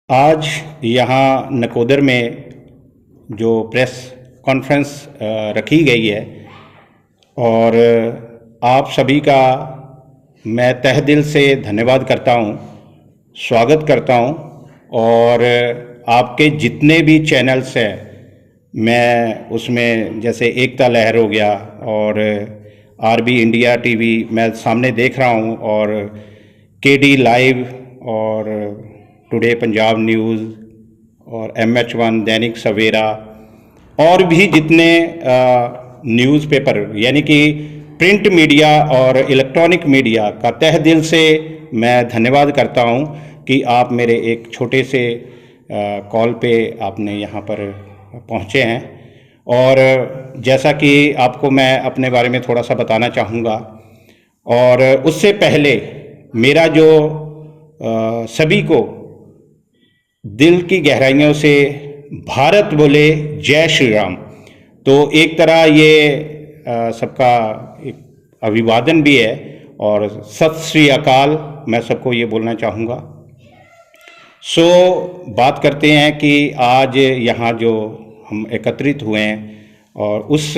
आज यहाँ नकोदर में जो प्रेस कॉन्फ्रेंस रखी गई है और आप सभी का मैं तहे दिल से धन्यवाद करता हूँ, स्वागत करता हूँ। और आपके जितने भी चैनल्स हैं, मैं उसमें जैसे एकता लहर हो गया और आरबी इंडिया टीवी मैं सामने देख रहा हूँ, और केडी लाइव और टुडे पंजाब न्यूज़ और MH1 दैनिक सवेरा और भी जितने न्यूज़पेपर यानी कि प्रिंट मीडिया और इलेक्ट्रॉनिक मीडिया का तहे दिल से मैं धन्यवाद करता हूं कि आप मेरे एक छोटे से कॉल पे आपने यहाँ पर पहुँचे हैं। और जैसा कि आपको मैं अपने बारे में थोड़ा सा बताना चाहूँगा, और उससे पहले मेरा जो सभी को दिल की गहराइयों से भारत बोले जय श्री राम, तो एक तरह ये सबका एक अभिवादन भी है और सत श्री अकाल मैं सबको ये बोलना चाहूँगा। बात करते हैं कि आज यहाँ जो हम एकत्रित हुए हैं और उस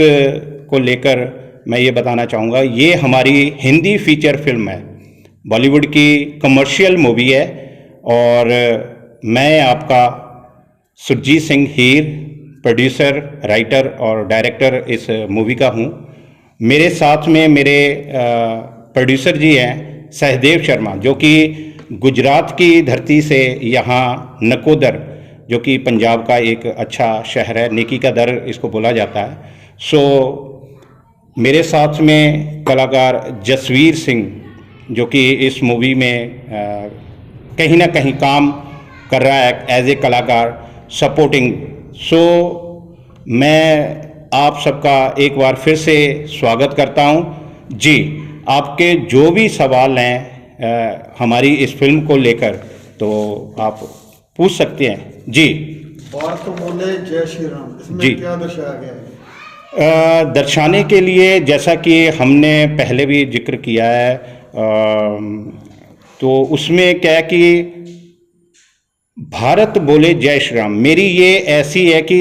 को लेकर मैं ये बताना चाहूँगा, ये हमारी हिंदी फीचर फिल्म है, बॉलीवुड की कमर्शियल मूवी है। और मैं आपका सुरजीत सिंह हीर प्रोड्यूसर, राइटर और डायरेक्टर इस मूवी का हूँ। मेरे साथ में मेरे प्रोड्यूसर जी हैं सहदेव शर्मा, जो कि गुजरात की धरती से यहाँ नकोदर, जो कि पंजाब का एक अच्छा शहर है, नेकी का दर इसको बोला जाता है। मेरे साथ में कलाकार जसवीर सिंह, जो कि इस मूवी में कहीं ना कहीं काम कर रहा है एज ए कलाकार सपोर्टिंग। मैं आप सबका एक बार फिर से स्वागत करता हूं जी। आपके जो भी सवाल हैं हमारी इस फिल्म को लेकर, तो आप पूछ सकते हैं जी। और तो बोले जय श्री राम, इसमें जी क्या दर्शाया गया है? दर्शाने के लिए, जैसा कि हमने पहले भी जिक्र किया है, तो उसमें क्या है कि भारत बोले जय श्री राम मेरी ये ऐसी है कि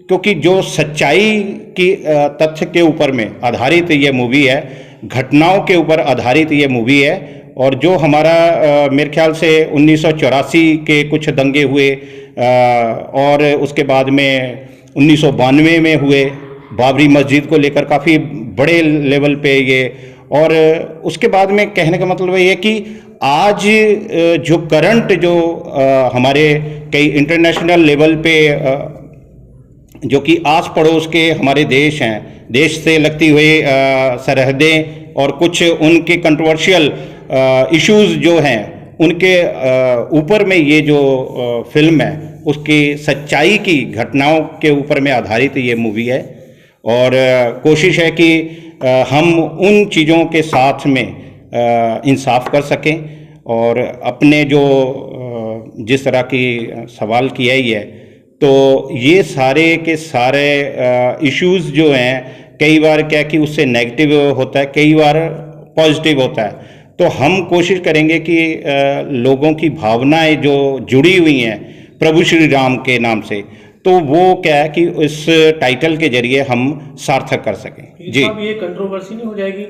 क्योंकि जो सच्चाई की तथ्य के ऊपर में आधारित ये मूवी है, घटनाओं के ऊपर आधारित ये मूवी है। और जो हमारा मेरे ख्याल से 1984 के कुछ दंगे हुए और उसके बाद में 1992 में हुए बाबरी मस्जिद को लेकर काफ़ी बड़े लेवल पे ये, और उसके बाद में कहने का मतलब ये कि आज जो करंट जो हमारे कई इंटरनेशनल लेवल पे जो कि आस पड़ोस के हमारे देश हैं, देश से लगती हुई सरहदें और कुछ उनके कंट्रोवर्शियल इश्यूज जो हैं, उनके ऊपर में ये जो फिल्म है उसकी सच्चाई की घटनाओं के ऊपर में आधारित ये मूवी है। और कोशिश है कि हम उन चीज़ों के साथ में इंसाफ कर सकें, और अपने जो जिस तरह की सवाल किया ही है, तो ये सारे के सारे इश्यूज़ जो हैं, कई बार क्या कि उससे नेगेटिव होता है, कई बार पॉजिटिव होता है। तो हम कोशिश करेंगे कि लोगों की भावनाएं जो जुड़ी हुई हैं प्रभु श्री राम के नाम से, तो वो क्या है कि इस टाइटल के जरिए हम सार्थक कर सकें जी। अब ये कंट्रोवर्सी नहीं हो जाएगी?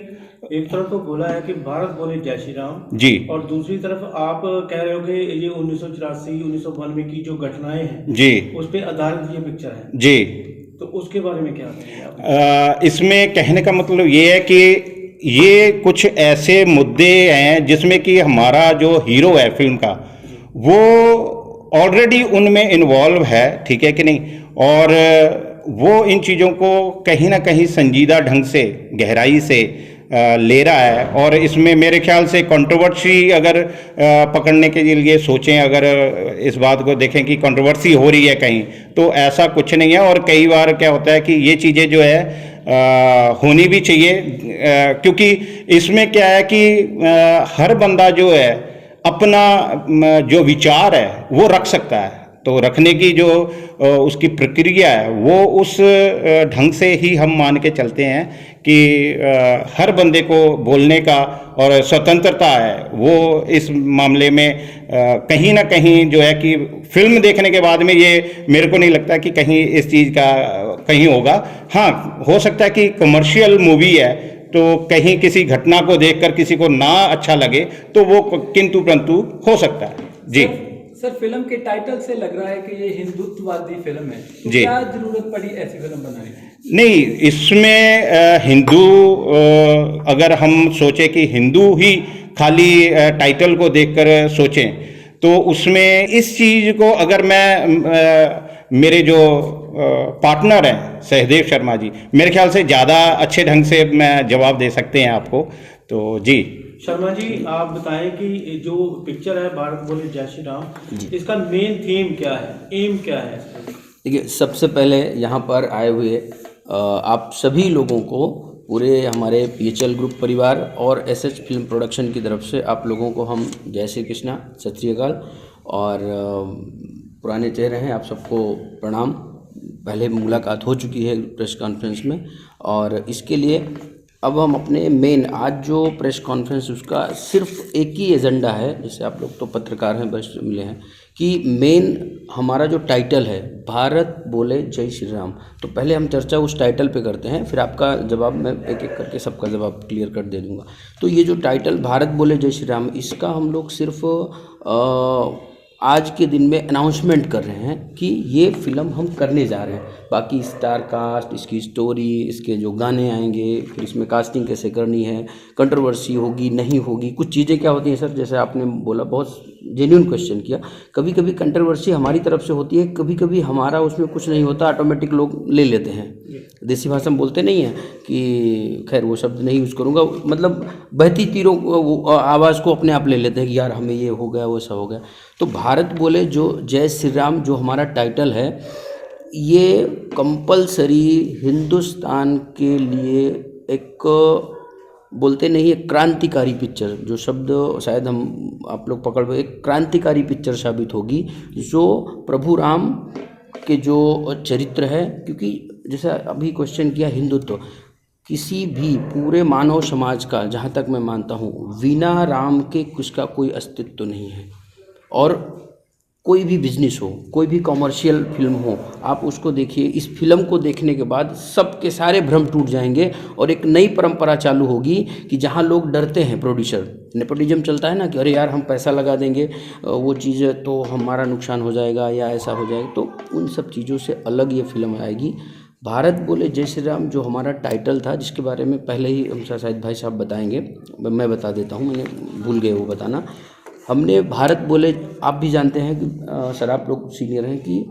एक तरफ तो बोला है कि भारत बोले जय श्री राम जी, और दूसरी तरफ आप कह रहे हो कि ये 1984 1992 की जो घटनाएं हैं जी, उस पर आधारित ये पिक्चर है जी। तो उसके बारे में क्या कहेंगे आप? इसमें कहने का मतलब ये है कि ये कुछ ऐसे मुद्दे हैं जिसमें कि हमारा जो हीरो है फिल्म का, वो ऑलरेडी उनमें इन्वॉल्व है, ठीक है कि नहीं, और वो इन चीज़ों को कहीं ना कहीं संजीदा ढंग से, गहराई से ले रहा है। और इसमें मेरे ख्याल से कंट्रोवर्सी अगर पकड़ने के लिए सोचें, अगर इस बात को देखें कि कंट्रोवर्सी हो रही है कहीं, तो ऐसा कुछ नहीं है। और कई बार क्या होता है कि ये चीज़ें जो है होनी भी चाहिए, क्योंकि इसमें क्या है कि हर बंदा जो है अपना जो विचार है वो रख सकता है, तो रखने की जो उसकी प्रक्रिया है वो उस ढंग से ही हम मान के चलते हैं कि हर बंदे को बोलने का और स्वतंत्रता है वो इस मामले में कहीं ना कहीं जो है कि फिल्म देखने के बाद में ये मेरे को नहीं लगता कि कहीं इस चीज़ का कहीं होगा। हाँ, हो सकता है कि कमर्शियल मूवी है तो कहीं किसी घटना को देखकर किसी को ना अच्छा लगे तो वो किंतु परंतु हो सकता है। जी सर, फिल्म के टाइटल से लग रहा है कि ये हिंदुत्ववादी फिल्म है, तो जी। क्या जरूरत पड़ी ऐसी फिल्म बनाने की? नहीं, इसमें हिंदू अगर हम सोचे कि हिंदू ही खाली टाइटल को देखकर सोचें तो उसमें इस चीज़ को अगर मैं मेरे जो पार्टनर हैं सहदेव शर्मा जी, मेरे ख्याल से ज़्यादा अच्छे ढंग से मैं जवाब दे सकते हैं आपको। तो जी शर्मा जी, आप बताएं कि ये जो पिक्चर है भारत बोले जय श्री राम, इसका मेन थीम क्या है, एम क्या है इसका? देखिए, सबसे पहले यहाँ पर आए हुए आप सभी लोगों को, पूरे हमारे PHL ग्रुप परिवार और SH फिल्म प्रोडक्शन की तरफ से आप लोगों को हम जय श्री कृष्णा, सत श्री अकाल। और पुराने चेहरे हैं, आप सबको प्रणाम। पहले मुलाकात हो चुकी है प्रेस कॉन्फ्रेंस में, और इसके लिए अब हम अपने मेन आज जो प्रेस कॉन्फ्रेंस उसका सिर्फ एक ही एजेंडा है, जैसे आप लोग तो पत्रकार हैं, बस मिले हैं, कि मेन हमारा जो टाइटल है भारत बोले जय श्री राम। तो पहले हम चर्चा उस टाइटल पे करते हैं, फिर आपका जवाब मैं एक एक करके सबका जवाब क्लियर कर दे दूँगा। तो ये जो टाइटल भारत बोले जय श्री राम, इसका हम लोग सिर्फ आज के दिन में अनाउंसमेंट कर रहे हैं कि ये फिल्म हम करने जा रहे हैं। बाकी स्टार कास्ट, इसकी स्टोरी, इसके जो गाने आएंगे, फिर इसमें कास्टिंग कैसे करनी है, कंट्रोवर्सी होगी नहीं होगी, कुछ चीज़ें क्या होती हैं सर, जैसे आपने बोला, बहुत जेन्युइन क्वेश्चन किया। कभी कभी कंट्रोवर्सी हमारी तरफ से होती है, कभी कभी हमारा उसमें कुछ नहीं होता, ऑटोमेटिक लोग ले लेते हैं। देसी भाषा में बोलते नहीं हैं कि, खैर वो शब्द नहीं यूज़ करूँगा, मतलब बहती तीरों आवाज़ को अपने आप ले लेते हैं कि यार हमें ये हो गया, वो ऐसा हो गया। तो भारत बोले जो जय श्री राम जो हमारा टाइटल है, ये कंपलसरी हिंदुस्तान के लिए एक बोलते नहीं, एक क्रांतिकारी पिक्चर, जो शब्द शायद हम आप लोग पकड़ पे, एक क्रांतिकारी पिक्चर साबित होगी, जो प्रभु राम के जो चरित्र है। क्योंकि जैसे अभी क्वेश्चन किया हिंदुत्व, किसी भी पूरे मानव समाज का, जहाँ तक मैं मानता हूँ, बिना राम के उसका कोई अस्तित्व नहीं है। और कोई भी बिजनेस हो, कोई भी कॉमर्शियल फिल्म हो, आप उसको देखिए, इस फिल्म को देखने के बाद सबके सारे भ्रम टूट जाएंगे और एक नई परंपरा चालू होगी कि जहां लोग डरते हैं, प्रोड्यूसर, नेपोटिज्म चलता है ना कि अरे यार हम पैसा लगा देंगे, वो चीज़ तो हमारा नुकसान हो जाएगा या ऐसा हो जाएगा। तो उन सब चीज़ों से अलग ये फिल्म आएगी। भारत बोले जय श्री राम जो हमारा टाइटल था, जिसके बारे में पहले ही हमसे शायद भाई साहब बताएंगे, मैं बता देता हूँ, मैंने भूल गए वो बताना। हमने भारत बोले, आप भी जानते हैं कि सर आप लोग सीनियर हैं, कि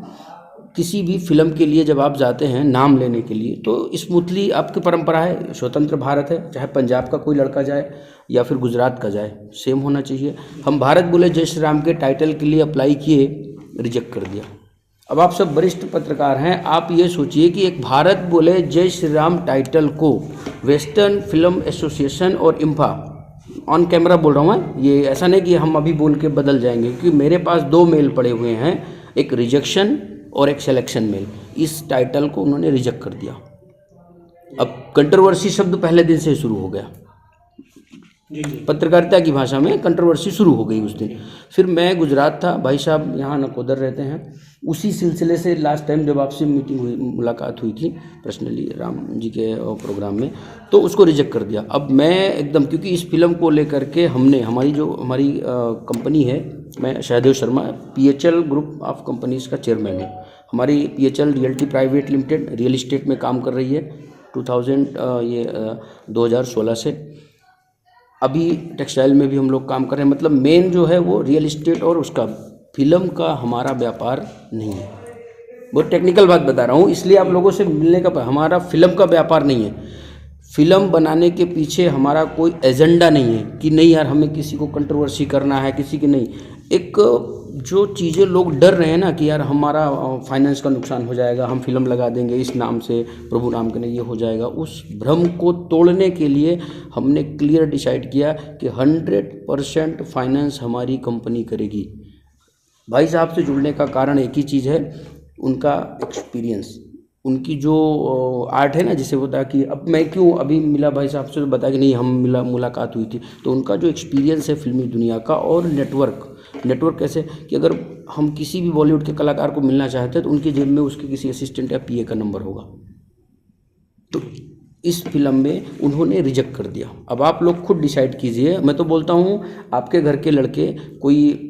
किसी भी फिल्म के लिए जब आप जाते हैं नाम लेने के लिए, तो स्मूथली आपकी परंपरा है, स्वतंत्र भारत है, चाहे पंजाब का कोई लड़का जाए या फिर गुजरात का जाए, सेम होना चाहिए। हम भारत बोले जय श्री राम के टाइटल के लिए अप्लाई किए, रिजेक्ट कर दिया। अब आप सब वरिष्ठ पत्रकार हैं, आप ये सोचिए कि एक भारत बोले जय श्री राम टाइटल को वेस्टर्न फिल्म एसोसिएशन और इम्फा, ऑन कैमरा बोल रहा हूँ मैं, ये ऐसा नहीं कि हम अभी बोल के बदल जाएंगे, क्योंकि मेरे पास 2 मेल पड़े हुए हैं, एक रिजेक्शन और एक सिलेक्शन मेल। इस टाइटल को उन्होंने रिजेक्ट कर दिया। अब कंट्रोवर्सी शब्द पहले दिन से शुरू हो गया, पत्रकारिता की भाषा में कंट्रोवर्सी शुरू हो गई उस दिन। फिर मैं गुजरात था, भाई साहब यहाँ नकोदर रहते हैं, उसी सिलसिले से लास्ट टाइम जब आपसे मीटिंग हुई, मुलाकात हुई थी पर्सनली राम जी के प्रोग्राम में, तो उसको रिजेक्ट कर दिया। अब मैं एकदम, क्योंकि इस फिल्म को लेकर के हमने, हमारी कंपनी है, मैं Sahdev Sharma PHL group of companies का चेयरमैन हूँ। हमारी PHL realty private limited real estate में काम कर रही है 2016 से। अभी टेक्सटाइल में भी हम लोग काम कर रहे हैं। मतलब मेन जो है वो रियल इस्टेट और उसका, फिल्म का हमारा व्यापार नहीं है। बहुत टेक्निकल बात बता रहा हूँ, इसलिए आप लोगों से मिलने का, हमारा फिल्म का व्यापार नहीं है। फिल्म बनाने के पीछे हमारा कोई एजेंडा नहीं है कि नहीं यार हमें किसी को कंट्रोवर्सी करना है, किसी की नहीं। एक जो चीज़ें लोग डर रहे हैं ना कि यार हमारा फाइनेंस का नुकसान हो जाएगा, हम फिल्म लगा देंगे इस नाम से, प्रभु राम के ने ये हो जाएगा, उस भ्रम को तोड़ने के लिए हमने क्लियर डिसाइड किया कि 100% फाइनेंस हमारी कंपनी करेगी। भाई साहब से जुड़ने का कारण एक ही चीज़ है, उनका एक्सपीरियंस, उनकी जो आर्ट है ना, जिसे होता है कि अब मैं क्यों अभी मिला भाई साहब से, तो बताया कि नहीं हम मुलाकात हुई थी, तो उनका जो एक्सपीरियंस है फिल्मी दुनिया का, और नेटवर्क कैसे कि अगर हम किसी भी बॉलीवुड के कलाकार को मिलना चाहते हैं तो उनकी जेब में उसके किसी असिस्टेंट या पीए का नंबर होगा। तो इस फिल्म में उन्होंने रिजेक्ट कर दिया। अब आप लोग खुद डिसाइड कीजिए। मैं तो बोलता हूँ आपके घर के लड़के कोई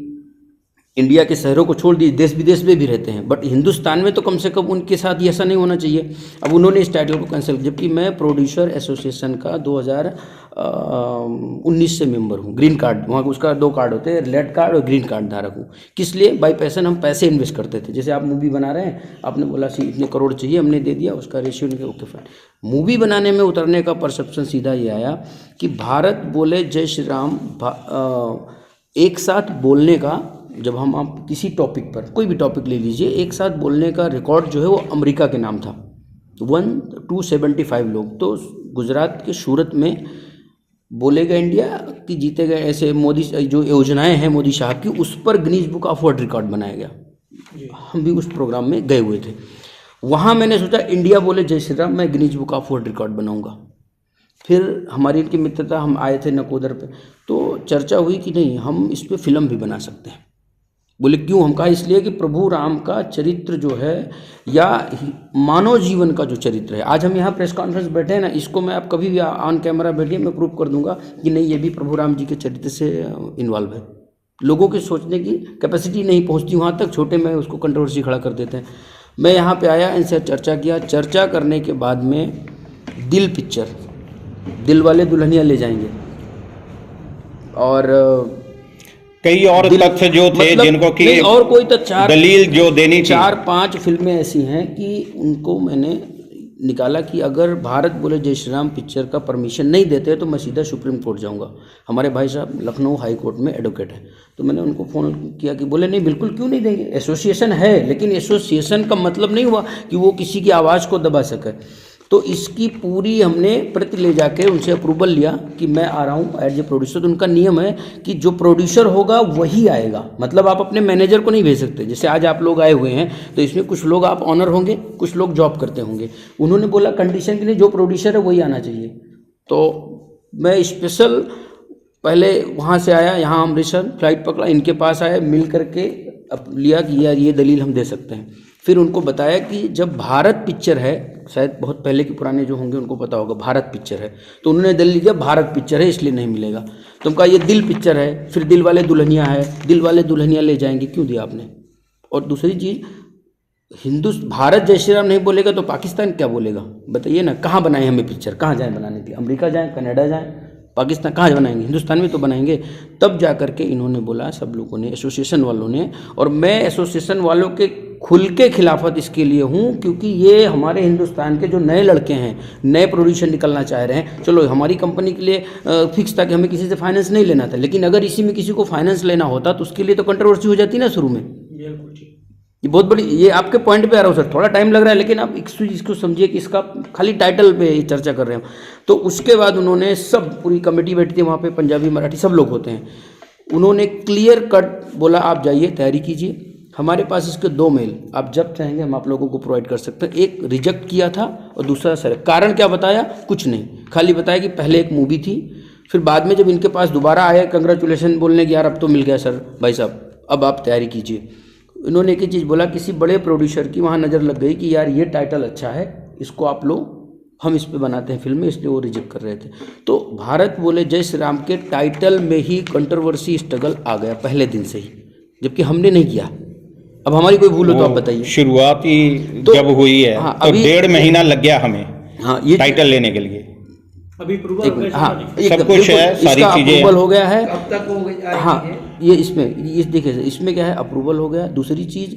इंडिया के शहरों को छोड़ दिए, देश विदेश में भी रहते हैं, बट हिंदुस्तान में तो कम से कम उनके साथ ऐसा नहीं होना चाहिए। अब उन्होंने इस टाइटल को कैंसिल, जबकि मैं प्रोड्यूसर एसोसिएशन का 2019 से मेंबर हूँ। ग्रीन कार्ड, वहाँ उसका 2 कार्ड होते हैं, रेड कार्ड और ग्रीन कार्ड धारक हूँ। किस लिए? बाई पैशन हम पैसे इन्वेस्ट करते थे। जैसे आप मूवी बना रहे हैं, आपने बोला सी इतने करोड़ चाहिए, हमने दे दिया, उसका रेशियो नहीं, ओके फाइन। मूवी बनाने में उतरने का परसेप्शन सीधा ये आया कि भारत बोले जय श्री राम, एक साथ बोलने का, जब हम आप किसी टॉपिक पर, कोई भी टॉपिक ले लीजिए, एक साथ बोलने का रिकॉर्ड जो है वो अमेरिका के नाम था, 1-275 लोग। तो गुजरात के सूरत में बोलेगा इंडिया कि जीते गए, ऐसे मोदी जो योजनाएं हैं मोदी साहब की, उस पर Guinness book of world record बनाया गया। हम भी उस प्रोग्राम में गए हुए थे। वहाँ मैंने सोचा इंडिया बोले जय श्री राम, मैं Guinness book of world record बनाऊँगा। फिर हमारी इनकी मित्रता, हम आए थे नकोदर पे, तो चर्चा हुई कि नहीं हम इस पर फिल्म भी बना सकते हैं। बोले क्यों? हम कहा इसलिए कि प्रभु राम का चरित्र जो है, या मानव जीवन का जो चरित्र है, आज हम यहाँ प्रेस कॉन्फ्रेंस बैठे हैं ना, इसको मैं आप कभी भी ऑन कैमरा बैठिए, मैं प्रूव कर दूंगा कि नहीं ये भी प्रभु राम जी के चरित्र से इन्वॉल्व है। लोगों के सोचने की कैपेसिटी नहीं पहुँचती वहाँ तक, छोटे में उसको कंट्रोवर्सी खड़ा कर देते हैं। मैं यहाँ पे आया, इनसे चर्चा किया, चर्चा करने के बाद में दिल पिक्चर, दिल वाले दुल्हनिया ले जाएंगे, और कई और तथ्य जो थे मतलब जिनको कि नहीं, और कोई तो दलील जो देनी थी, 4-5 फिल्में ऐसी हैं कि उनको मैंने निकाला कि अगर भारत बोले जय श्री राम पिक्चर का परमिशन नहीं देते तो मैं सीधा सुप्रीम कोर्ट जाऊंगा। हमारे भाई साहब लखनऊ हाई कोर्ट में एडवोकेट हैं, तो मैंने उनको फ़ोन किया कि बोले नहीं बिल्कुल क्यों नहीं देंगे, एसोसिएशन है, लेकिन एसोसिएशन का मतलब नहीं हुआ कि वो किसी की आवाज़ को दबा सके। तो इसकी पूरी हमने प्रति ले जाके उनसे अप्रूवल लिया कि मैं आ रहा हूँ एज ए प्रोड्यूसर। तो उनका नियम है कि जो प्रोड्यूसर होगा वही आएगा, मतलब आप अपने मैनेजर को नहीं भेज सकते। जैसे आज आप लोग आए हुए हैं तो इसमें कुछ लोग आप ऑनर होंगे, कुछ लोग जॉब करते होंगे। उन्होंने बोला कंडीशन के लिए जो प्रोड्यूसर है वही आना चाहिए। तो मैं स्पेशल पहले वहाँ से आया, यहाँ अमृतसर फ्लाइट पकड़ा, इनके पास आया, मिल करके लिया कि यार ये दलील हम दे सकते हैं। फिर उनको बताया कि जब भारत पिक्चर है, शायद बहुत पहले के पुराने जो होंगे उनको पता होगा, भारत पिक्चर है, तो उन्होंने दलील दिया भारत पिक्चर है इसलिए नहीं मिलेगा। तो उनका ये दिल पिक्चर है, फिर दिल वाले दुल्हनिया है, दिल वाले दुल्हनिया ले जाएंगे, क्यों दिया आपने? और दूसरी चीज़, भारत जय श्री राम नहीं बोलेगा तो पाकिस्तान क्या बोलेगा? बताइए ना, कहाँ बनाए हमें पिक्चर, कहाँ जाएँ बनाने के लिए? अमेरिका जाएँ, कनाडा जाएँ, पाकिस्तान कहाँ बनाएंगे? हिंदुस्तान में तो बनाएंगे। तब जा करके इन्होंने बोला, सब लोगों ने, एसोसिएशन वालों ने, और मैं एसोसिएशन वालों के खुल के खिलाफत इसके लिए हूँ क्योंकि ये हमारे हिंदुस्तान के जो नए लड़के हैं, नए प्रोड्यूसर निकलना चाह रहे हैं। चलो हमारी कंपनी के लिए फिक्स था कि हमें किसी से फाइनेंस नहीं लेना था, लेकिन अगर इसी में किसी को फाइनेंस लेना होता तो उसके लिए तो कंट्रोवर्सी हो जाती ना शुरू में। ये बहुत बड़ी, ये आपके पॉइंट पे आ रहा हूँ सर, थोड़ा टाइम लग रहा है, लेकिन आप इसको समझिए कि इसका खाली टाइटल पे ये चर्चा कर रहे हैं। तो उसके बाद उन्होंने सब, पूरी कमेटी बैठी थी वहाँ पे, पंजाबी मराठी सब लोग होते हैं, उन्होंने क्लियर कट बोला आप जाइए तैयारी कीजिए, हमारे पास इसके 2 मेल आप जब चाहेंगे हम आप लोगों को प्रोवाइड कर सकते हैं। एक रिजेक्ट किया था और दूसरा सर, कारण क्या बताया? कुछ नहीं, खाली बताया कि पहले एक मूवी थी, फिर बाद में जब इनके पास दोबारा आया कंग्रेचुलेशन बोलने की, यार अब तो मिल गया सर भाई साहब, अब आप तैयारी कीजिए। इन्होंने एक ही चीज़ बोला, किसी बड़े प्रोड्यूसर की वहाँ नज़र लग गई कि यार ये टाइटल अच्छा है, इसको आप लो, हम इस पे बनाते हैं फिल्में, इसलिए वो रिजेक्ट कर रहे थे। तो भारत बोले जय श्री राम के टाइटल में ही कंट्रोवर्सी स्ट्रगल आ गया पहले दिन से ही, जबकि हमने नहीं किया। अब हमारी कोई भूल हो तो आप बताइए। शुरुआत ही तो, जब हुई है हाँ, तो 1.5 महीना लग गया हमें हाँ, ये टाइटल लेने के लिए। अभी अप्रूवल सब कुछ है, सारी चीजें अप्रूवल हो गया है, अब तक हो गई हाँ। ये देखिए इसमें क्या है, अप्रूवल हो गया। दूसरी चीज़,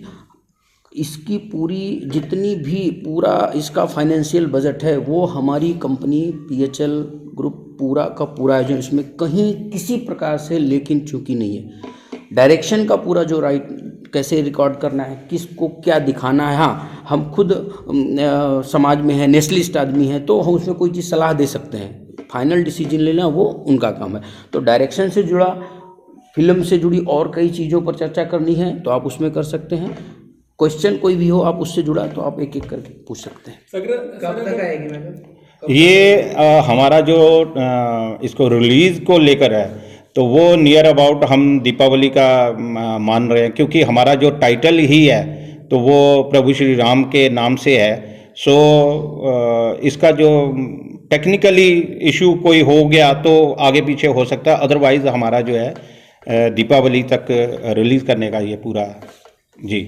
इसकी पूरी जितनी भी पूरा इसका फाइनेंशियल बजट है वो हमारी कंपनी PHL ग्रुप पूरा का पूरा है, जो इसमें कहीं किसी प्रकार से लेकिन चूकी नहीं है। डायरेक्शन का पूरा जो राइट, कैसे रिकॉर्ड करना है, किसको क्या दिखाना है, हाँ हम खुद समाज में है, नेशनलिस्ट आदमी है, तो हम उसमें कोई चीज़ सलाह दे सकते हैं, फाइनल डिसीजन लेना वो उनका काम है। तो डायरेक्शन से जुड़ा फिल्म से जुड़ी और कई चीज़ों पर चर्चा करनी है तो आप उसमें कर सकते हैं। क्वेश्चन कोई भी हो आप उससे जुड़ा तो आप एक एक करके पूछ सकते हैं। कब तक आएगी मैडम? ये हमारा जो इसको रिलीज़ को लेकर है तो वो नियर अबाउट हम दीपावली का मान रहे हैं, क्योंकि हमारा जो टाइटल ही है तो वो प्रभु श्री राम के नाम से है। सो इसका जो टेक्निकली इशू कोई हो गया तो आगे पीछे हो सकता है, अदरवाइज हमारा जो है दीपावली तक रिलीज़ करने का ये पूरा जी।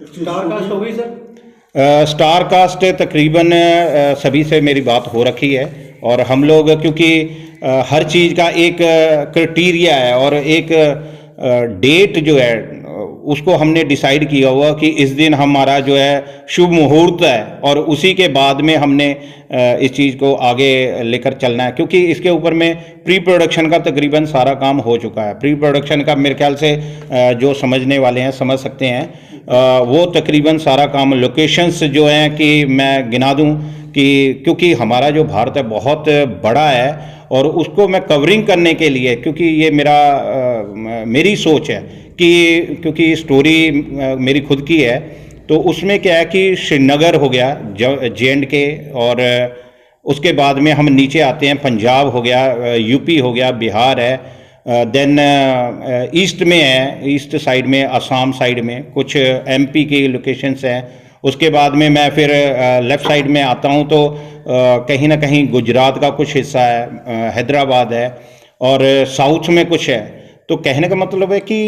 स्टार कास्ट हो गई सर? स्टार कास्ट तकरीबन सभी से मेरी बात हो रखी है, और हम लोग क्योंकि हर चीज़ का एक क्राइटेरिया है और एक डेट जो है उसको हमने डिसाइड किया हुआ कि इस दिन हमारा जो है शुभ मुहूर्त है, और उसी के बाद में हमने इस चीज़ को आगे लेकर चलना है, क्योंकि इसके ऊपर में प्री प्रोडक्शन का तकरीबन सारा काम हो चुका है। प्री प्रोडक्शन का मेरे ख्याल से जो समझने वाले हैं समझ सकते हैं, वो तकरीबन सारा काम, लोकेशंस जो हैं कि मैं गिना दूं कि क्योंकि हमारा जो भारत है बहुत बड़ा है और उसको मैं कवरिंग करने के लिए, क्योंकि ये मेरी सोच है कि क्योंकि स्टोरी मेरी खुद की है, तो उसमें क्या है कि श्रीनगर हो गया J&K, और उसके बाद में हम नीचे आते हैं, पंजाब हो गया, यूपी हो गया, बिहार है, देन ईस्ट में है, ईस्ट साइड में, असम साइड में कुछ MP की लोकेशंस हैं। उसके बाद में मैं फिर लेफ़्ट साइड में आता हूँ तो कहीं ना कहीं गुजरात का कुछ हिस्सा है, हैदराबाद है, और साउथ में कुछ है। तो कहने का मतलब है कि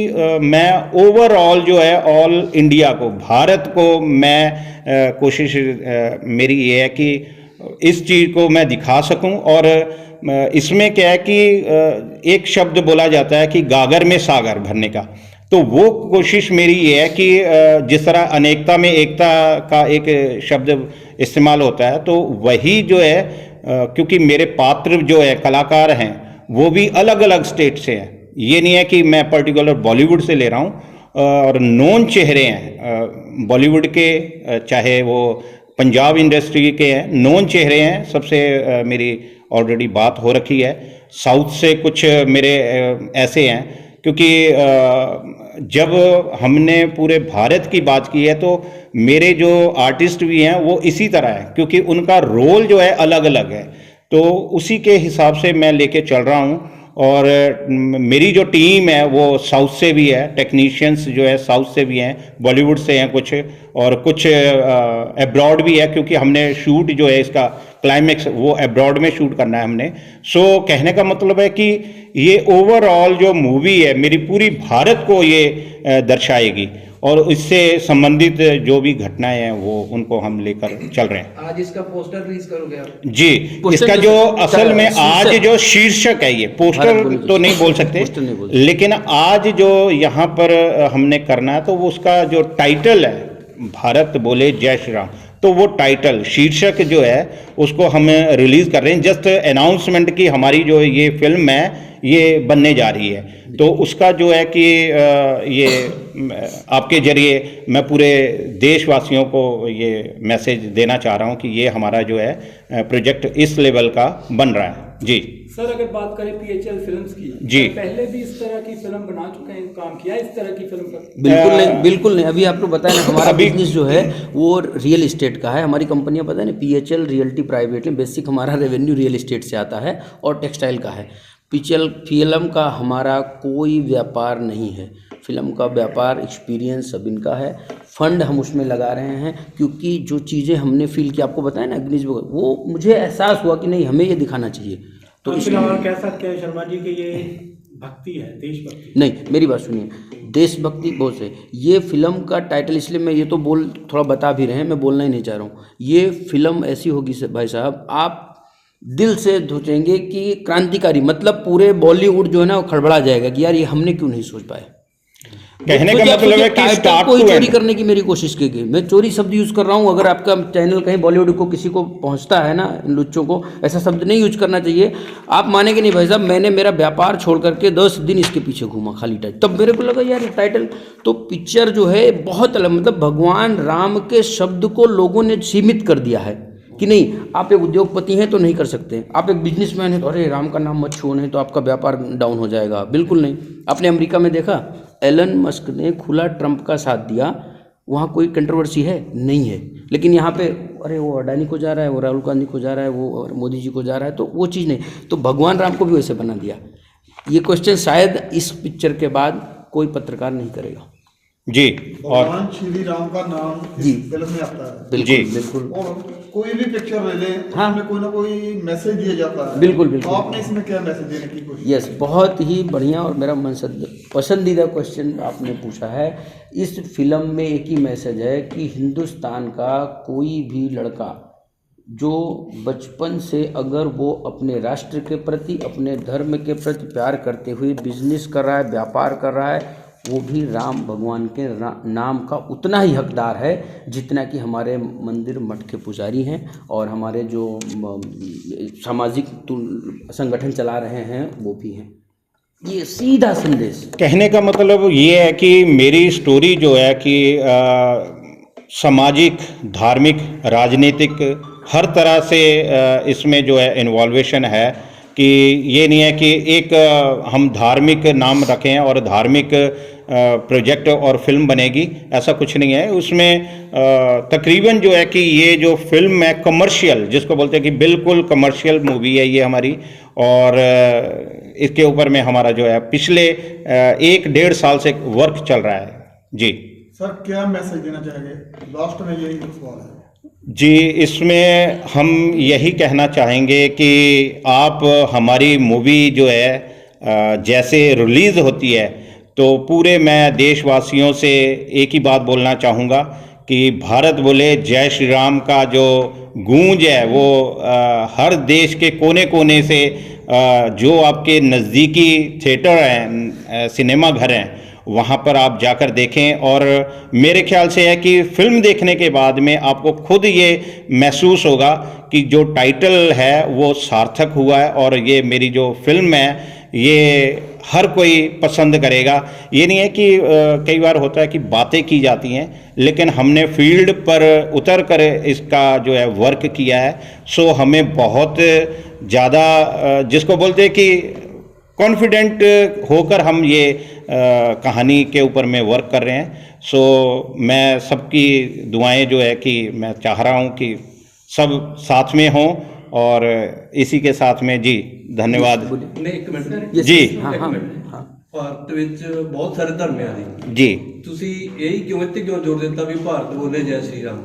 मैं ओवरऑल जो है ऑल इंडिया को, भारत को मैं कोशिश मेरी ये है कि इस चीज़ को मैं दिखा सकूं। और इसमें क्या है कि एक शब्द बोला जाता है कि गागर में सागर भरने का, तो वो कोशिश मेरी ये है कि जिस तरह अनेकता में एकता का एक शब्द इस्तेमाल होता है, तो वही जो है क्योंकि मेरे पात्र जो है कलाकार हैं वो भी अलग अलग स्टेट से हैं, ये नहीं है कि मैं पर्टिकुलर बॉलीवुड से ले रहा हूँ, और नॉन चेहरे हैं बॉलीवुड के, चाहे वो पंजाब इंडस्ट्री के हैं, नॉन चेहरे हैं सबसे। मेरी ऑलरेडी बात हो रखी है। साउथ से कुछ मेरे ऐसे हैं, क्योंकि जब हमने पूरे भारत की बात की है तो मेरे जो आर्टिस्ट भी हैं वो इसी तरह है, क्योंकि उनका रोल जो है अलग अलग है, तो उसी के हिसाब से मैं लेके चल रहा हूँ। और मेरी जो टीम है वो साउथ से भी है, टेक्नीशियंस जो है साउथ से भी हैं, बॉलीवुड से हैं कुछ, और कुछ अब्रॉड भी है, क्योंकि हमने शूट जो है इसका क्लाइमेक्स वो अब्रॉड में शूट करना है हमने। सो कहने का मतलब है कि ये ओवरऑल जो मूवी है मेरी पूरी भारत को ये दर्शाएगी, और इससे संबंधित जो भी घटनाएं हैं वो उनको हम लेकर चल रहे हैं। आज इसका पोस्टर रिलीज करोगे आप? जी, इसका जो असल में आज जो शीर्षक है, ये पोस्टर तो नहीं बोल सकते, लेकिन आज जो यहाँ पर हमने करना है तो वो उसका जो टाइटल है, भारत बोले जय श्री राम, तो वो टाइटल शीर्षक जो है उसको हम रिलीज कर रहे हैं। जस्ट अनाउंसमेंट की हमारी जो ये फिल्म है ये बनने जा रही है, तो उसका जो है कि ये आपके जरिए मैं पूरे देशवासियों को ये मैसेज देना चाह रहा हूँ कि ये हमारा जो है प्रोजेक्ट इस लेवल का बन रहा है। जी सर, अगर बात करें PHL फिल्म्स की, जी, तो पहले भी इस तरह की फिल्म बना चुके हैं, काम किया इस तरह की फिल्म पर? बिल्कुल नहीं, बिल्कुल नहीं। अभी आपको बताया ना, हमारा बिजनेस जो है वो रियल एस्टेट का है। हमारी कंपनियां पता है ना, PHL रियल्टी प्राइवेट में, बेसिक हमारा रेवेन्यू रियल एस्टेट से आता है और टेक्सटाइल का है। फिल्म का हमारा कोई व्यापार नहीं है, फिल्म का व्यापार एक्सपीरियंस सब इनका है। फंड हम उसमें लगा रहे हैं, क्योंकि जो चीज़ें हमने फील की, आपको बताया ना अग्निश, वो मुझे एहसास हुआ कि नहीं हमें ये दिखाना चाहिए। तो इसलिए कह सकते हैं शर्मा जी कि ये भक्ति है, देशभक्ति नहीं। मेरी बात सुनिए, देशभक्ति बहुत है। ये फिल्म का टाइटल, इसलिए मैं ये तो थोड़ा बता भी रहे हैं, मैं बोलना ही नहीं चाह रहा हूँ। ये फिल्म ऐसी होगी भाई साहब, आप दिल से सोचेंगे कि क्रांतिकारी, मतलब पूरे बॉलीवुड जो है ना वो खड़बड़ा जाएगा कि यार ये हमने क्यों नहीं सोच पाए। कहने का मतलब है कि स्टार्ट कोई चोरी करने की मेरी कोशिश की गई, मैं चोरी शब्द यूज कर रहा हूँ। अगर आपका चैनल कहीं बॉलीवुड को किसी को पहुँचता है ना, इन लुच्चों को ऐसा शब्द नहीं यूज करना चाहिए। आप मानेंगे नहीं भाई साहब, मैंने मेरा व्यापार छोड़ करके 10 दिन इसके पीछे घूमा खाली टाइट, तब मेरे को लगा यार टाइटल तो पिक्चर जो है बहुत अलग, मतलब भगवान राम के शब्द को लोगों ने सीमित कर दिया है कि नहीं आप एक उद्योगपति हैं तो नहीं कर सकते, आप एक बिजनेसमैन हैं तो अरे राम का नाम मत छुओ नहीं तो आपका व्यापार डाउन हो जाएगा, बिल्कुल नहीं। आपने अमेरिका में देखा एलन मस्क ने खुला ट्रंप का साथ दिया, वहाँ कोई कंट्रोवर्सी है नहीं है, लेकिन यहाँ पे अरे वो अडानी को जा रहा है, वो राहुल गांधी को जा रहा है, वो मोदी जी को जा रहा है, तो वो चीज़ नहीं। तो भगवान राम को भी वैसे बना दिया। ये क्वेश्चन शायद इस पिक्चर के बाद कोई पत्रकार नहीं करेगा। जी, और भगवान श्री राम का नाम जी। इस फिल्म में आता है। बिल्कुल जी। बिल्कुल और कोई भी पिक्चर ले लें, हाँ। उसमें कोई ना कोई मैसेज दिया जाता है। बिल्कुल, बिल्कुल। आपने इसमें क्या मैसेज देने की कोशिश की? यस, बहुत ही बढ़िया और मेरा पसंदीदा क्वेश्चन आपने पूछा है। इस फिल्म में एक ही मैसेज है कि हिंदुस्तान का कोई भी लड़का जो बचपन से अगर वो अपने राष्ट्र के प्रति, अपने धर्म के प्रति प्यार करते हुए बिजनेस कर रहा है, व्यापार कर रहा है, वो भी राम भगवान के नाम का उतना ही हकदार है जितना कि हमारे मंदिर मठ के पुजारी हैं और हमारे जो सामाजिक संगठन चला रहे हैं वो भी हैं। ये सीधा संदेश। कहने का मतलब ये है कि मेरी स्टोरी जो है कि सामाजिक, धार्मिक, राजनीतिक हर तरह से इसमें जो है इन्वॉल्वेशन है, कि ये नहीं है कि एक हम धार्मिक नाम रखें और धार्मिक प्रोजेक्ट और फिल्म बनेगी, ऐसा कुछ नहीं है। उसमें तकरीबन जो है कि ये जो फिल्म है कमर्शियल, जिसको बोलते हैं कि बिल्कुल कमर्शियल मूवी है ये हमारी, और इसके ऊपर में हमारा जो है पिछले 1-1.5 साल से वर्क चल रहा है। जी सर, क्या मैसेज देना चाहेंगे? लास्ट में यही सवाल है जी। इसमें हम यही कहना चाहेंगे कि आप हमारी मूवी जो है जैसे रिलीज़ होती है तो पूरे मैं देशवासियों से एक ही बात बोलना चाहूँगा कि भारत बोले जय श्री राम का जो गूंज है वो हर देश के कोने कोने से जो आपके नज़दीकी थिएटर हैं, सिनेमा घर हैं, वहाँ पर आप जाकर देखें। और मेरे ख्याल से है कि फिल्म देखने के बाद में आपको खुद ये महसूस होगा कि जो टाइटल है वो सार्थक हुआ है और ये मेरी जो फिल्म है ये हर कोई पसंद करेगा। ये नहीं है कि कई बार होता है कि बातें की जाती हैं, लेकिन हमने फील्ड पर उतर कर इसका जो है वर्क किया है। सो हमें बहुत ज़्यादा जिसको बोलते हैं कि कॉन्फिडेंट होकर हम ये कहानी के ऊपर में वर्क कर रहे हैं। सो मैं सबकी दुआएं जो है कि मैं चाह रहा हूं कि सब साथ में हों, और इसी के साथ में जी धन्यवाद नहीं, एक मिनट Yes, जी। yes, हाँ, ਇੱਕ हाँ, ਮਿੰਟ। हाँ। ਭਾਰਤ ਵਿੱਚ ਬਹੁਤ ਸਾਰੇ ਧਰਮ ਆ ਜੀ, जी। ਤੁਸੀਂ ਇਹੀ ਕਿਉਂ ਇੱਥੇ ਕਿਉਂ ਜ਼ੋਰ ਦਿੱਤਾ ਵੀ ਭਾਰਤ ਬੋਲੇ ਜੈ श्री राम?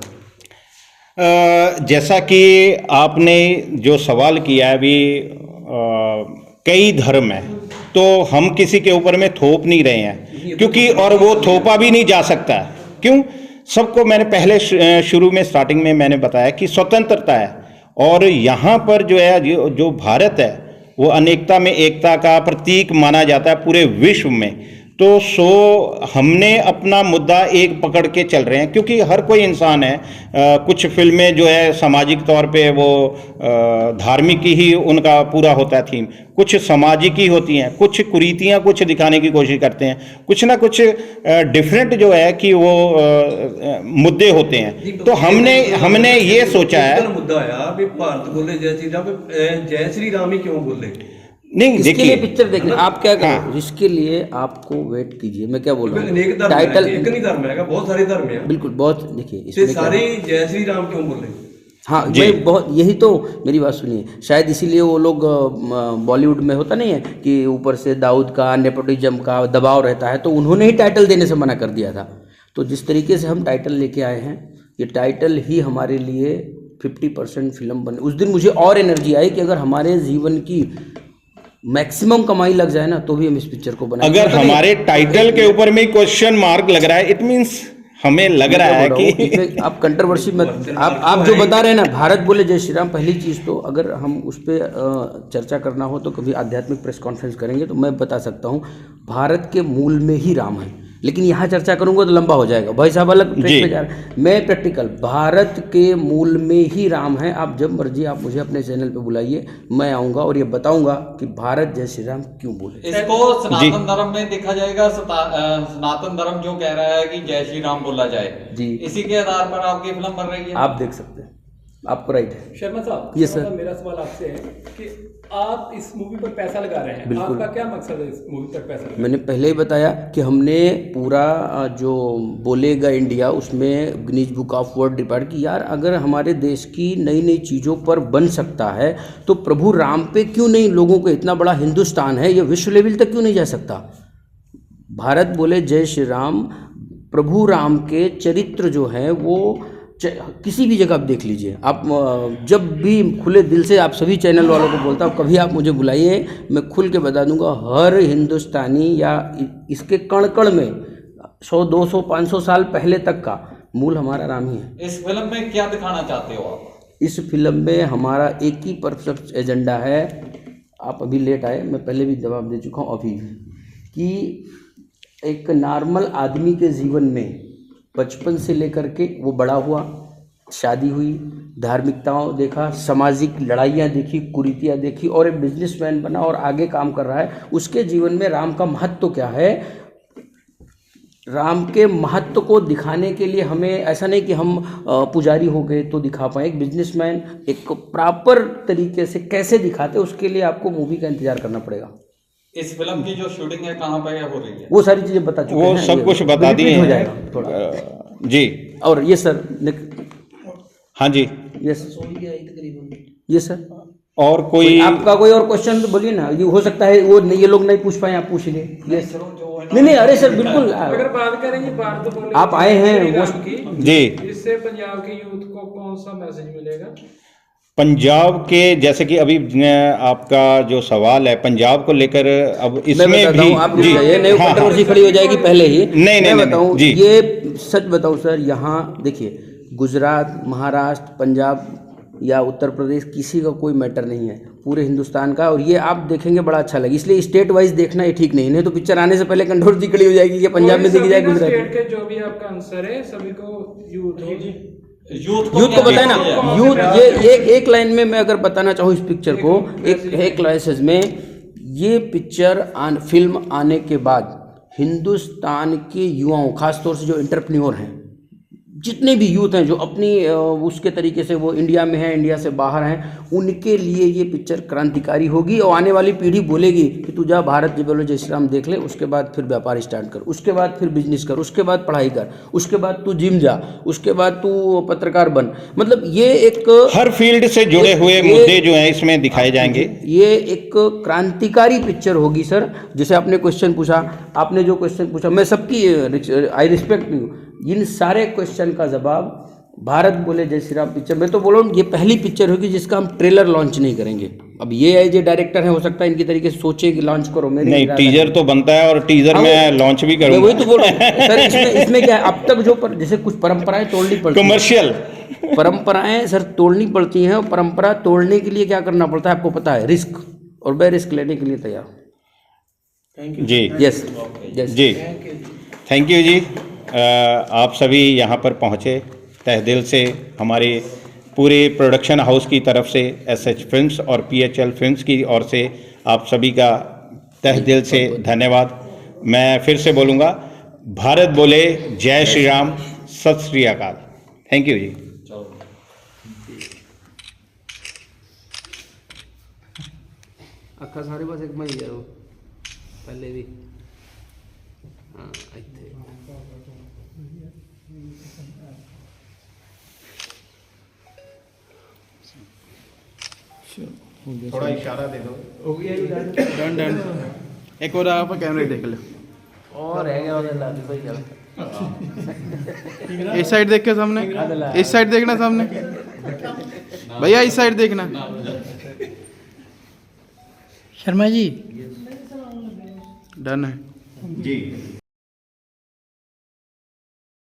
जैसा कि आपने जो सवाल किया है अभी, कई धर्म हैं तो हम किसी के ऊपर में थोप नहीं रहे हैं, क्योंकि और वो थोपा भी नहीं जा सकता है। क्यों? सबको मैंने पहले शुरू में स्टार्टिंग में मैंने बताया कि स्वतंत्रता है, और यहाँ पर जो है जो भारत है वो अनेकता में एकता का प्रतीक माना जाता है पूरे विश्व में। तो हमने अपना मुद्दा एक पकड़ के चल रहे हैं, क्योंकि हर कोई इंसान है, कुछ फिल्में जो है सामाजिक तौर पे वो धार्मिक ही उनका पूरा होता है थीम, कुछ सामाजिक ही होती हैं, कुछ कुरीतियाँ कुछ दिखाने की कोशिश करते हैं, कुछ ना कुछ डिफरेंट जो है कि वो मुद्दे होते हैं। तो हमने ये सोचा है ਮੁੱਦਾ ਆ ਵੀ ਭਾਰਤ ਬੋਲੇ ਜੈ श्री राम, जय श्री राम ही क्यों बोले? नहीं, इसके लिए देखिए पिक्चर देखने आप क्या करो, हाँ। इसके लिए आपको वेट कीजिए। मैं क्या बोल रहा अनेक हूँ, धर्म टाइटल है, एक नहीं धर्म है, बहुत सारे धर्म है। बिल्कुल, बहुत देखिए ते इसमें क्या सारे है। जय श्री राम क्यों बोले? हाँ, जी। मैं बहुत यही तो मेरी बात सुनिए, शायद इसीलिए वो लोग बॉलीवुड में होता नहीं है कि ऊपर से दाऊद का नेपोटिज्म का दबाव रहता है, तो उन्होंने ही टाइटल देने से मना कर दिया था। तो जिस तरीके से हम टाइटल लेके आए हैं, ये टाइटल ही हमारे लिए 50% फिल्म बने। उस दिन मुझे और एनर्जी आई कि अगर हमारे जीवन की मैक्सिमम कमाई लग जाए ना तो भी हम इस पिक्चर को बनाएंगे। अगर हमारे टाइटल के ऊपर में क्वेश्चन मार्क लग रहा है, इट मीन्स हमें लग रहा है कि इसमें आप कंट्रोवर्सी मत, आप जो बता रहे हैं ना, भारत बोले जय श्री राम, पहली चीज़ तो अगर हम उस पर चर्चा करना हो तो कभी आध्यात्मिक प्रेस कॉन्फ्रेंस करेंगे, तो मैं बता सकता हूँ भारत के मूल में ही राम है। लेकिन यहाँ चर्चा करूंगा तो लंबा हो जाएगा, भाई साहब अलग ट्रैक पे जा रहे हैं। मैं प्रैक्टिकल, भारत के मूल में ही राम है। आप जब मर्जी आप मुझे अपने चैनल पे बुलाइए, मैं आऊँगा और ये बताऊँगा कि भारत जय श्री राम क्यों बोले। इसको सनातन धर्म में देखा जाएगा। सनातन धर्म जो कह रहा है कि जय श्री राम बोला जाए, जी, इसी के आधार पर आपकी फिल्म बन रही है। आप देख सकते हैं। आपको राइट है। शर्मा साहब, Yes, sir. मेरा सवाल आपसे है कि आप इस मूवी पर पैसा लगा रहे हैं, बिल्कुल। आपका क्या मकसद है इस मूवी पर पैसा लगाने का? मैंने पहले ही बताया कि हमने पूरा जो बोलेगा इंडिया उसमें Guinness book of world record की, यार अगर हमारे देश की नई नई चीज़ों पर बन सकता है तो प्रभु राम पे क्यों नहीं, लोगों को इतना बड़ा हिंदुस्तान है, ये विश्व लेवल तक क्यों नहीं जा सकता। भारत बोले जय श्री राम, प्रभु राम के चरित्र जो हैं वो किसी भी जगह आप देख लीजिए। आप जब भी खुले दिल से आप सभी चैनल वालों को बोलता हूँ, कभी आप मुझे बुलाइए, मैं खुल के बता दूंगा, हर हिंदुस्तानी या इसके कण कण में 100 200 500 साल पहले तक का मूल हमारा राम ही है। इस फिल्म में क्या दिखाना चाहते हो आप? इस फिल्म में हमारा एक ही परफेक्ट एजेंडा है, आप अभी लेट आए, मैं पहले भी जवाब दे चुका हूँ अभी, कि एक नॉर्मल आदमी के जीवन में बचपन से लेकर के वो बड़ा हुआ, शादी हुई, धार्मिकताओं देखा, सामाजिक लड़ाइयाँ देखी, कुरीतियाँ देखी और एक बिजनेसमैन बना और आगे काम कर रहा है, उसके जीवन में राम का महत्व क्या है। राम के महत्व को दिखाने के लिए हमें ऐसा नहीं कि हम पुजारी हो गए तो दिखा पाए, एक बिजनेसमैन एक प्रॉपर तरीके से कैसे दिखाते, उसके लिए आपको मूवी का इंतजार करना पड़ेगा। इस फिल्म की जो शूटिंग है कहाँ पे हो रही है? वो सारी चीज़ें बता चुके हैं, वो सब ये कुछ बता repeat दिए हो हैं। जाएगा थोड़ा। जी और ये सर हाँ जी, यस ये सर, और कोई आपका कोई और क्वेश्चन तो बोलिए ना, ये हो सकता है वो नहीं, ये लोग नहीं पूछ पाए, आप पूछ लीजिए। यस नहीं, अरे सर बिल्कुल, अगर बात करेंगे भारत तो बोले आप आए हैं श्री वो राम की, जी, इससे पंजाब के यूथ को कौन सा मैसेज मिलेगा? पंजाब के जैसे कि अभी आपका जो सवाल है पंजाब को लेकर, अब मैं इसमें बताता भी हूँ, आप रुक जी, जाइए, नहीं हाँ, कंट्रोवर्सी खड़ी हो जाएगी पहले ही। नहीं, मैं नहीं, बताऊँ, जी। ये सच बताऊँ सर, यहाँ देखिए गुजरात, महाराष्ट्र, पंजाब या उत्तर प्रदेश, किसी का कोई मैटर नहीं है, पूरे हिंदुस्तान का, और ये आप देखेंगे बड़ा अच्छा लगे, इसलिए स्टेट वाइज देखना ये ठीक नहीं, नहीं तो पिक्चर आने से पहले कंट्रोवर्सी खड़ी हो जाएगी कि पंजाब में देखी जाए, गुजरात में। स्टेट के जो भी आपका आंसर है सभी को यूथ को बताए ना, यूथ ये एक लाइन में मैं अगर बताना चाहूँ इस पिक्चर को, एक लाइसेंस में, ये पिक्चर फिल्म आने के बाद हिंदुस्तान के युवाओं, खासतौर से जो एंटरप्रेन्योर हैं, जितने भी यूथ हैं जो अपनी उसके तरीके से वो इंडिया में हैं, इंडिया से बाहर हैं, उनके लिए ये पिक्चर क्रांतिकारी होगी और आने वाली पीढ़ी बोलेगी कि तू जा भारत जय बोलो जय श्री राम देख ले, उसके बाद फिर व्यापार स्टार्ट कर, उसके बाद फिर बिजनेस कर, उसके बाद पढ़ाई कर, उसके बाद तू जिम जा, उसके बाद तू पत्रकार बन। मतलब ये एक हर फील्ड से जुड़े हुए मुद्दे जो हैं इसमें दिखाए जाएंगे। ये एक क्रांतिकारी पिक्चर होगी सर। जैसे आपने क्वेश्चन पूछा, आपने जो क्वेश्चन पूछा, मैं सबकी आई रिस्पेक्ट यू, इन सारे क्वेश्चन का जवाब भारत बोले जय श्री राम पिक्चर, मैं तो बोल रहा हूँ ये पहली पिक्चर होगी जिसका हम ट्रेलर लॉन्च नहीं करेंगे। अब ये एज ए डायरेक्टर है, हो सकता है इनकी तरीके से सोचे कि लॉन्च करो, मेरे नहीं, टीजर तो बनता है और टीजर में लॉन्च भी मैं करूंगा। वही तो बोल रहा हूँ सर, इसमें क्या है, अब तक जो जैसे कुछ परंपराएं तोड़नी पड़ती हैं, कमर्शियल परंपराएं सर तोड़नी पड़ती हैं, और परंपरा तोड़ने के लिए क्या करना पड़ता है आपको पता है, रिस्क, और मैं रिस्क लेने के लिए तैयार। जी, यस जी, थैंक यू जी। आप सभी यहाँ पर पहुँचे, तहे दिल से हमारे पूरे प्रोडक्शन हाउस की तरफ से, एसएच फिल्म्स और पीएचएल फिल्म्स की ओर से आप सभी का तहे दिल से धन्यवाद। मैं फिर से बोलूँगा, भारत बोले जय श्री राम, सत श्री अकाल। थैंक यू जी। अक्खा सारे पास एक मई जाओ पहले भी, हाँ इतने थोड़ा इशारा दे दो। डन डन, एक और आप कैमरे देख लो, और है क्या उधर लाल भाई क्या, इस साइड देख के सामने, इस साइड देखना सामने भैया, इस साइड देखना। शर्मा जी डन है जी।